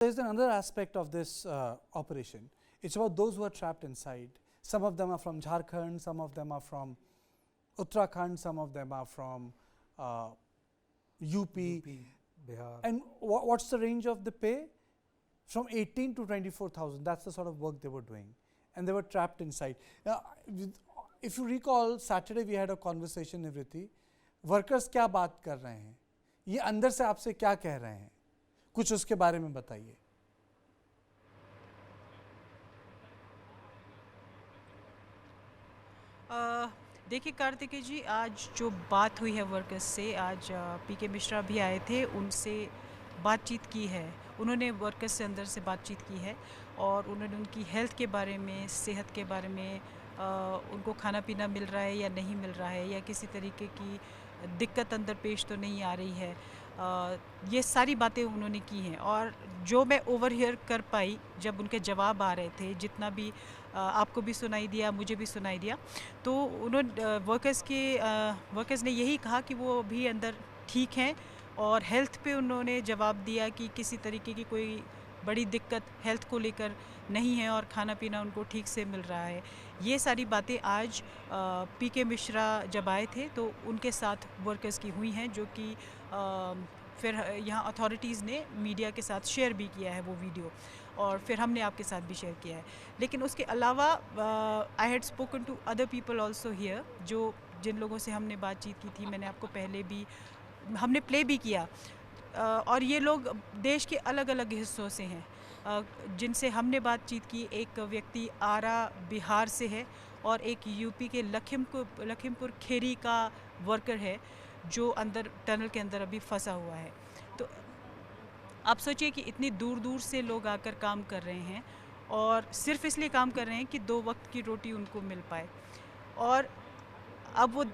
There's another aspect of this operation. It's about those who are trapped inside. Some of them are from Jharkhand, some of them are from Uttarakhand, some of them are from UP. Bihar. And what's the range of the pay? From 18 to 24,000. That's the sort of work they were doing, and they were trapped inside. If you recall, Saturday we had a conversation, Nivriti. Workers क्या बात कर रहे हैं? ये अंदर से आपसे क्या कह रहे हैं? कुछ उसके बारे में बताइए। देखिए कार्तिकेय जी, आज जो बात हुई है वर्कर्स से, आज पीके मिश्रा भी आए थे, उनसे बातचीत की है। उन्होंने वर्कर्स से अंदर से बातचीत की है और उन्होंने उनकी हेल्थ के बारे में, सेहत के बारे में, उनको खाना पीना मिल रहा है या नहीं मिल रहा है, या किसी तरीके की दिक्कत अंदर पेश तो नहीं आ रही है, ये सारी बातें उन्होंने की हैं। और जो मैं ओवरहियर कर पाई जब उनके जवाब आ रहे थे, जितना भी आपको भी सुनाई दिया, मुझे भी सुनाई दिया, तो उन्होंने वर्कर्स ने यही कहा कि वो अभी अंदर ठीक हैं और हेल्थ पे उन्होंने जवाब दिया कि किसी तरीके की कोई बड़ी दिक्कत हेल्थ को लेकर नहीं है और खाना पीना उनको ठीक से मिल रहा है। ये सारी बातें आज पीके मिश्रा जब आए थे तो उनके साथ वर्कर्स की हुई हैं, जो कि फिर यहाँ अथॉरिटीज़ ने मीडिया के साथ शेयर भी किया है वो वीडियो, और फिर हमने आपके साथ भी शेयर किया है। लेकिन उसके अलावा I had spoken to other people also here, जो जिन लोगों से हमने बातचीत की थी, मैंने आपको पहले भी हमने प्ले भी किया, और ये लोग देश के अलग अलग हिस्सों से हैं, जिनसे हमने बातचीत की। एक व्यक्ति आरा बिहार से है और एक यूपी के लखीमपुर खेरी का वर्कर है जो अंदर टनल के अंदर अभी फंसा हुआ है। तो आप सोचिए कि इतनी दूर दूर से लोग आकर काम कर रहे हैं और सिर्फ इसलिए काम कर रहे हैं कि 2 वक्त की रोटी उनको मिल पाए। और अब वो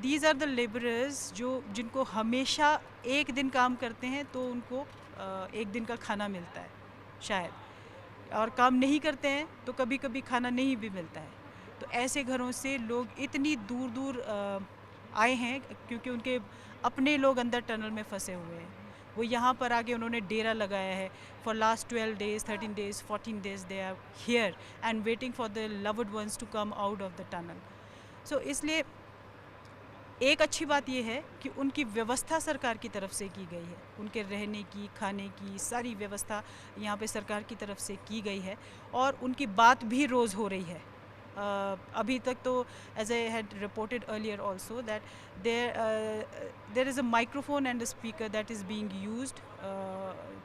दीज आर द लेबरर्स जिनको हमेशा एक दिन काम करते हैं तो उनको एक दिन का खाना मिलता है शायद, और काम नहीं करते हैं तो कभी कभी खाना नहीं भी मिलता है। तो ऐसे घरों से लोग इतनी दूर दूर आए हैं क्योंकि उनके अपने लोग अंदर टनल में फंसे हुए हैं। वो यहाँ पर आके उन्होंने डेरा लगाया है। For last 12 days, 13 days, 14 days they are here and waiting for the loved ones to come out of the tunnel. So इसलिए एक अच्छी बात यह है कि उनकी व्यवस्था सरकार की तरफ से की गई है, उनके रहने की, खाने की सारी व्यवस्था यहाँ पे सरकार की तरफ से की गई है, और उनकी बात भी रोज़ हो रही है। अभी तक तो as I had reported earlier also that there is a microphone and a speaker that is being used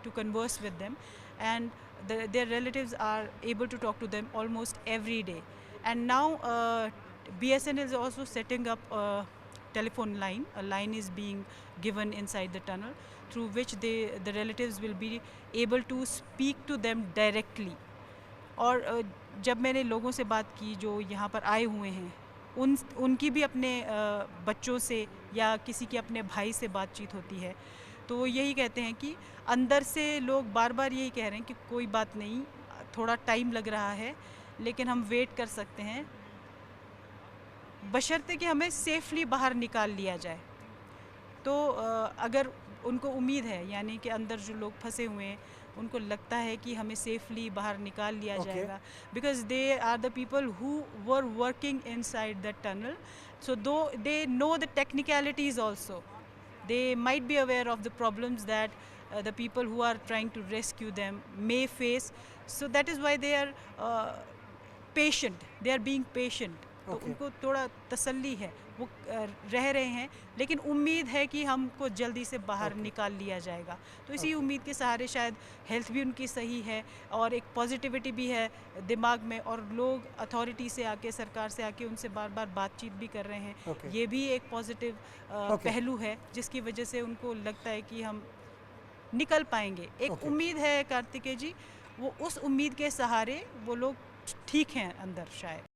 to converse with them, and their relatives are able to talk to them almost every day. And now BSNL is also setting up a telephone line. A line is being given inside the tunnel through which the relatives will be able to speak to them directly. और जब मैंने लोगों से बात की जो यहाँ पर आए हुए हैं, उनकी भी अपने बच्चों से या किसी के अपने भाई से बातचीत होती है, तो वो यही कहते हैं कि अंदर से लोग बार बार यही कह रहे हैं कि कोई बात नहीं, थोड़ा टाइम लग रहा है लेकिन हम वेट कर सकते हैं, बशर्ते कि हमें सेफली बाहर निकाल लिया जाए। तो अगर उनको उम्मीद है, यानी कि अंदर जो लोग फंसे हुए हैं उनको लगता है कि हमें सेफली बाहर निकाल लिया जाएगा, because they are the people who were working inside the tunnel, so though they know the technicalities also, they might be aware of the problems that the people who are trying to rescue them may face. So that is why they are patient, they are being patient. तो उनको थोड़ा तसल्ली है, वो रह रहे हैं, लेकिन उम्मीद है कि हमको जल्दी से बाहर निकाल लिया जाएगा। तो इसी उम्मीद के सहारे शायद हेल्थ भी उनकी सही है और एक पॉजिटिविटी भी है दिमाग में, और लोग अथॉरिटी से आके, सरकार से आके उनसे बार बार बातचीत भी कर रहे हैं। ये भी एक पॉजिटिव पहलू है जिसकी वजह से उनको लगता है कि हम निकल पाएंगे। एक उम्मीद है कार्तिकेय जी, वो उस उम्मीद के सहारे वो लोग ठीक हैं अंदर शायद।